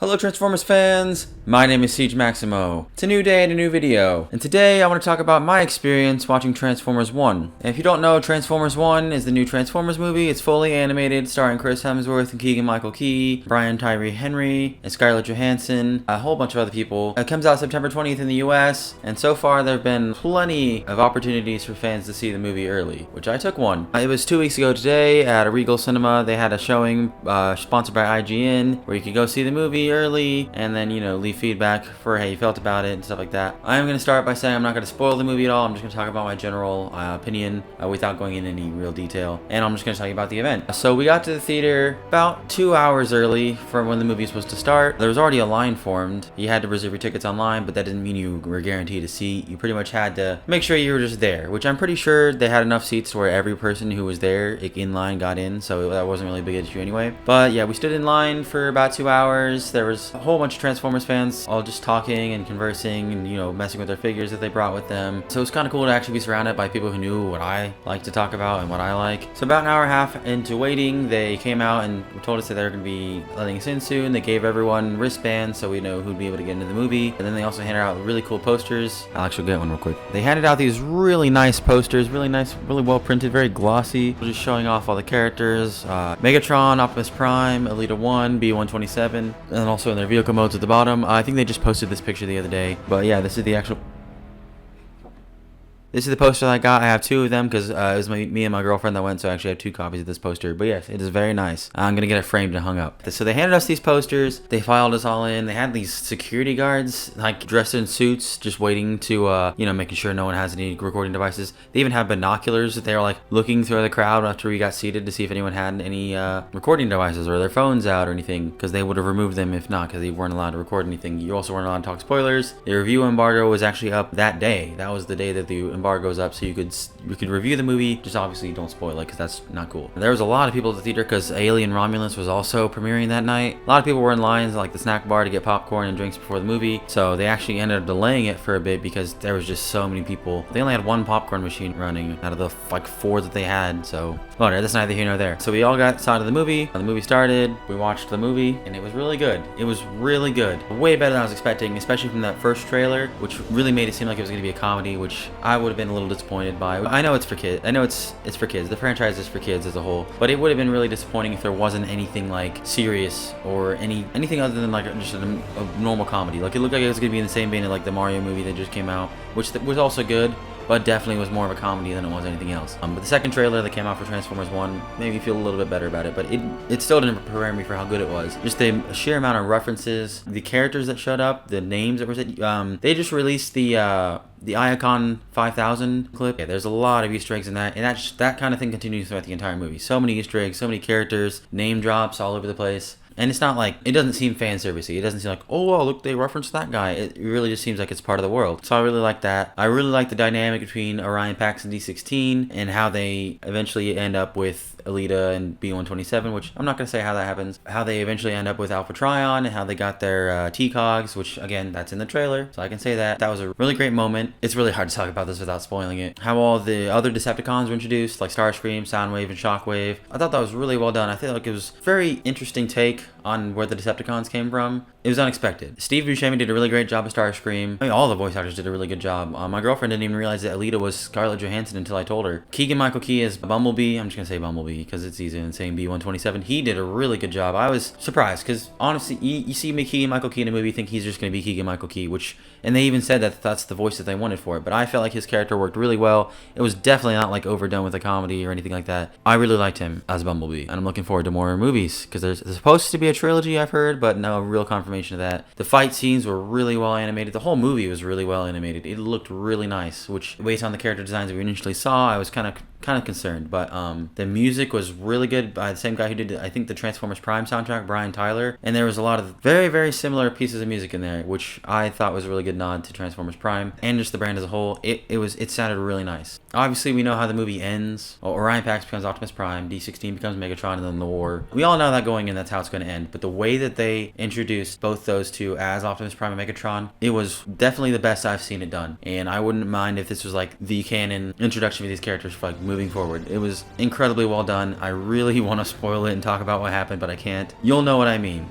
Hello Transformers fans, my name is Maximo. It's a new day and a new video, and today I want to talk about my experience watching Transformers 1. And if you don't know, Transformers 1 is the new Transformers movie. It's fully animated, starring Chris Hemsworth and Keegan-Michael Key, Brian Tyree Henry, and Scarlett Johansson, a whole bunch of other people. It comes out September 20th in the US, and so far there have been plenty of opportunities for fans to see the movie early, which I took one. It was 2 weeks ago today at a Regal Cinema. They had a showing sponsored by IGN where you could go see the movie early and then, leave feedback for how you felt about it and stuff like that. I am going to start by saying I'm not going to spoil the movie at all. I'm just going to talk about my general opinion without going into any real detail, and I'm just going to tell you about the event. So we got to the theater about 2 hours early from when the movie was supposed to start. There was already a line formed. You had to reserve your tickets online, but that didn't mean you were guaranteed a seat. You pretty much had to make sure you were just there, which I'm pretty sure they had enough seats to where every person who was there in line got in, so that wasn't really a big issue anyway. But yeah, we stood in line for about 2 hours. There was a whole bunch of Transformers fans all just talking and conversing and, messing with their figures that they brought with them. So it was kind of cool to actually be surrounded by people who knew what I like to talk about and what I like. So about an hour and a half into waiting, they came out and told us that they were going to be letting us in soon. They gave everyone wristbands so we know who'd be able to get into the movie. And then they also handed out really cool posters. I'll actually get one real quick. They handed out these really nice posters, really nice, really well printed, very glossy, just showing off all the characters. Megatron, Optimus Prime, Elita 1, B-127, and then also in their vehicle modes at the bottom. I think they just posted this picture the other day, but yeah, this is the actual... This is the poster that I got. I have two of them because it was me and my girlfriend that went, so I actually have two copies of this poster. But yes, it is very nice. I'm going to get it framed and hung up. So they handed us these posters. They filed us all in. They had these security guards, like, dressed in suits, just waiting to, making sure no one has any recording devices. They even had binoculars that they were, like, looking through the crowd after we got seated to see if anyone had any recording devices or their phones out or anything, because they would have removed them if not, because they weren't allowed to record anything. You also weren't allowed to talk spoilers. The review embargo was actually up that day. That was the day that the embargo goes up, so you could review the movie, just obviously don't spoil it because that's not cool. There was a lot of people at the theater because Alien Romulus was also premiering that night. A lot of people were in lines like the snack bar to get popcorn and drinks before the movie, so they actually ended up delaying it for a bit because there was just so many people. They only had one popcorn machine running out of the like 4 that they had, so whatever, that's neither here nor there. So we all got side of the movie. The movie started, we watched the movie, and it was really good. It was really good. Way better than I was expecting, especially from that first trailer, which really made it seem like it was going to be a comedy, which I would have been a little disappointed by. I know it's for kids. I know it's for kids. The franchise is for kids as a whole, but it would have been really disappointing if there wasn't anything like serious or anything other than like just a normal comedy. Like it looked like it was going to be in the same vein of like the Mario movie that just came out, which was also good, but definitely was more of a comedy than it was anything else. But the second trailer that came out for Transformers 1 made me feel a little bit better about it, but it still didn't prepare me for how good it was. Just the sheer amount of references, the characters that showed up, the names that were said. They just released the Iacon 5000 clip. Yeah, there's a lot of Easter eggs in that, and that kind of thing continues throughout the entire movie. So many Easter eggs, so many characters, name drops all over the place. And it's not like, it doesn't seem fan servicey. It doesn't seem like, oh, well, look, they referenced that guy. It really just seems like it's part of the world. So I really like that. I really like the dynamic between Orion Pax and D16 and how they eventually end up with Elita and B-127, which I'm not going to say how that happens. How they eventually end up with Alpha Trion and how they got their T-Cogs, which, again, that's in the trailer. So I can say that. That was a really great moment. It's really hard to talk about this without spoiling it. How all the other Decepticons were introduced, like Starscream, Soundwave, and Shockwave. I thought that was really well done. I feel like it was a very interesting take on where the Decepticons came from. It was unexpected. Steve Buscemi did a really great job of Starscream. I mean, all the voice actors did a really good job. My girlfriend didn't even realize that Elita was Scarlett Johansson until I told her. Keegan-Michael Key as Bumblebee. I'm just going to say Bumblebee because it's easier than saying B-127. He did a really good job. I was surprised because, honestly, you see Keegan-Michael Key in a movie, you think he's just going to be Keegan-Michael Key, and they even said that that's the voice that they wanted for it. But I felt like his character worked really well. It was definitely not like overdone with a comedy or anything like that. I really liked him as Bumblebee, and I'm looking forward to more movies because there's supposed to be a trilogy, I've heard, but no real confirmation of that. The fight scenes were really well animated. The whole movie was really well animated. It looked really nice, which based on the character designs that we initially saw, I was kind of concerned. But the music was really good by the same guy who did, I think, the Transformers Prime soundtrack, Brian Tyler. And there was a lot of very, very similar pieces of music in there, which I thought was a really good nod to Transformers Prime and just the brand as a whole. It sounded really nice. Obviously, we know how the movie ends. Orion Pax becomes Optimus Prime, D16 becomes Megatron, and then the war. We all know that going in, that's how it's going to end. But the way that they introduced both those two as Optimus Prime and Megatron, it was definitely the best I've seen it done. And I wouldn't mind if this was like the canon introduction of these characters for like moving forward. It was incredibly well done. I really want to spoil it and talk about what happened, but I can't. You'll know what I mean.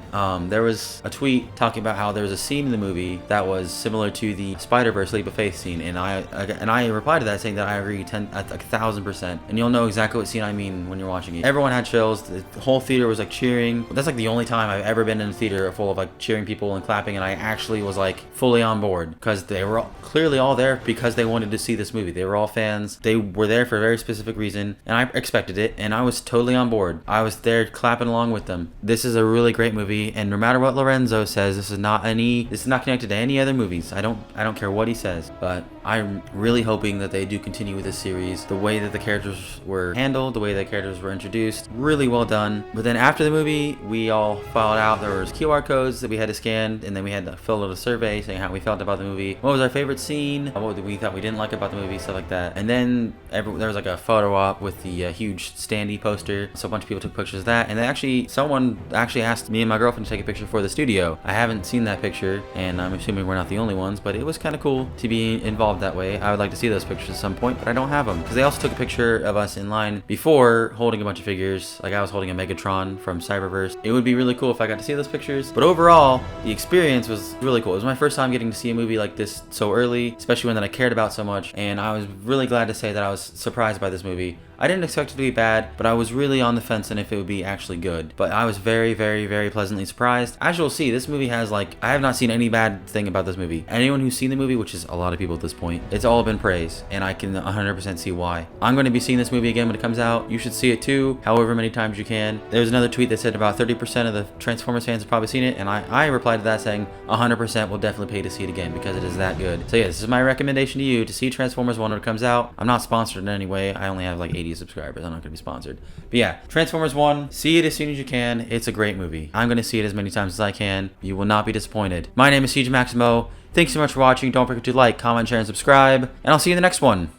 There was a tweet talking about how there was a scene in the movie that was similar to the Spider-Verse Leap of Faith scene, and I replied to that saying that I agree 1,000%. And you'll know exactly what scene I mean when you're watching it. Everyone had chills. The whole theater was like cheering. That's like the only time I've ever been in a theater full of like cheering people and clapping, and I actually was like fully on board because they were clearly all there because they wanted to see this movie. They were all fans. They were there for a very specific reason, and I expected it, and I was totally on board. I was there clapping along with them. This is a really great movie, and no matter what Lorenzo says, this is not connected to any other movies. I don't care what he says, but I'm really hoping that they do continue with this series. The way that the characters were handled, the way the characters were introduced, really well done. But then after the movie, we all filed out. There was QR codes that we had to scan, and then we had to fill out a survey saying how we felt about the movie, what was our favorite scene, what we thought we didn't like about the movie, stuff like that. And then there was like a photo op with the huge standee poster, so a bunch of people took pictures of that, and someone actually asked me and my girlfriend to take a picture for the studio. I haven't seen that picture, and I'm assuming we're not the only ones, but it was kind of cool to be involved that way. I would like to see those pictures at some point, but I don't have them, because they also took a picture of us in line before holding a bunch of figures. Like I was holding a Megatron from Cyberverse. It would be really cool if I got to see those pictures, but overall the experience was really cool. It was my first time getting to see a movie like this so early, especially one that I cared about so much, and I was really glad to say that I was surprised by this movie. I didn't expect it to be bad, but I was really on the fence on if it would be actually good. But I was very, very, very pleasantly surprised. As you'll see, this movie has I have not seen any bad thing about this movie. Anyone who's seen the movie, which is a lot of people at this point, it's all been praise, and I can 100% see why. I'm going to be seeing this movie again when it comes out. You should see it too, however many times you can. There's another tweet that said about 30% of the Transformers fans have probably seen it, and I replied to that saying 100% will definitely pay to see it again because it is that good. So yeah, this is my recommendation to you to see Transformers 1 when it comes out. I'm not sponsored in any way. I only have like 80 subscribers. I'm not going to be sponsored. But yeah, Transformers 1, see it as soon as you can. It's a great movie. I'm going to see it as many times as I can. You will not be disappointed. My name is Maximo. Thanks so much for watching. Don't forget to like, comment, share, and subscribe. And I'll see you in the next one.